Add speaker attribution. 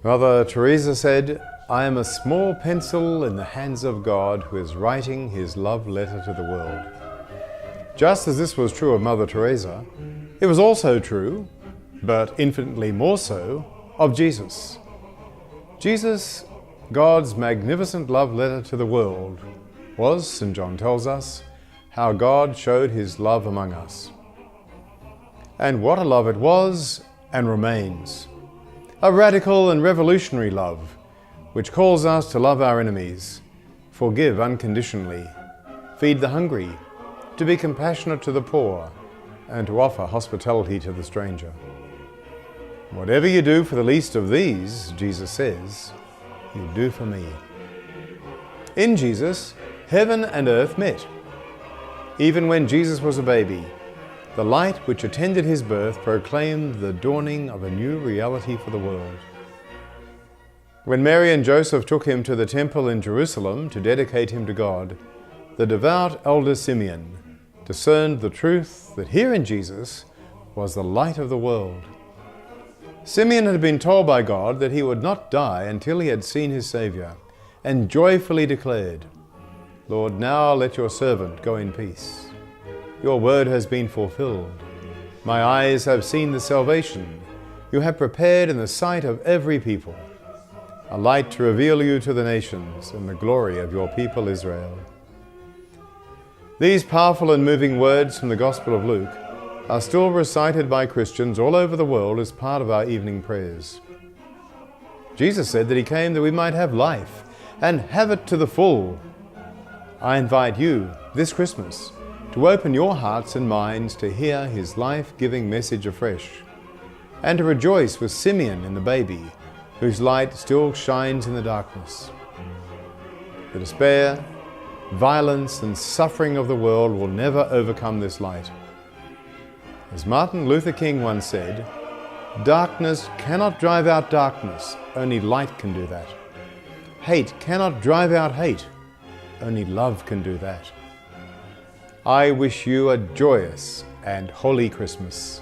Speaker 1: Mother Teresa said, "I am a small pencil in the hands of God who is writing his love letter to the world." Just as this was true of Mother Teresa, it was also true, but infinitely more so, of Jesus. Jesus, God's magnificent love letter to the world, was, St. John tells us, how God showed his love among us. And what a love it was and remains. A radical and revolutionary love, which calls us to love our enemies, forgive unconditionally, feed the hungry, to be compassionate to the poor, and to offer hospitality to the stranger. Whatever you do for the least of these, Jesus says, you do for me. In Jesus, heaven and earth met. Even when Jesus was a baby, the light which attended his birth proclaimed the dawning of a new reality for the world. When Mary and Joseph took him to the temple in Jerusalem to dedicate him to God, the devout elder Simeon discerned the truth that here in Jesus was the light of the world. Simeon had been told by God that he would not die until he had seen his Saviour, and joyfully declared, "Lord, now let your servant go in peace. Your word has been fulfilled. My eyes have seen the salvation you have prepared in the sight of every people, a light to reveal you to the nations and the glory of your people Israel." These powerful and moving words from the Gospel of Luke are still recited by Christians all over the world as part of our evening prayers. Jesus said that he came that we might have life and have it to the full. I invite you this Christmas to open your hearts and minds to hear his life-giving message afresh, and to rejoice with Simeon in the baby, whose light still shines in the darkness. The despair, violence, and suffering of the world will never overcome this light. As Martin Luther King once said, "Darkness cannot drive out darkness, only light can do that. Hate cannot drive out hate, only love can do that." I wish you a joyous and holy Christmas.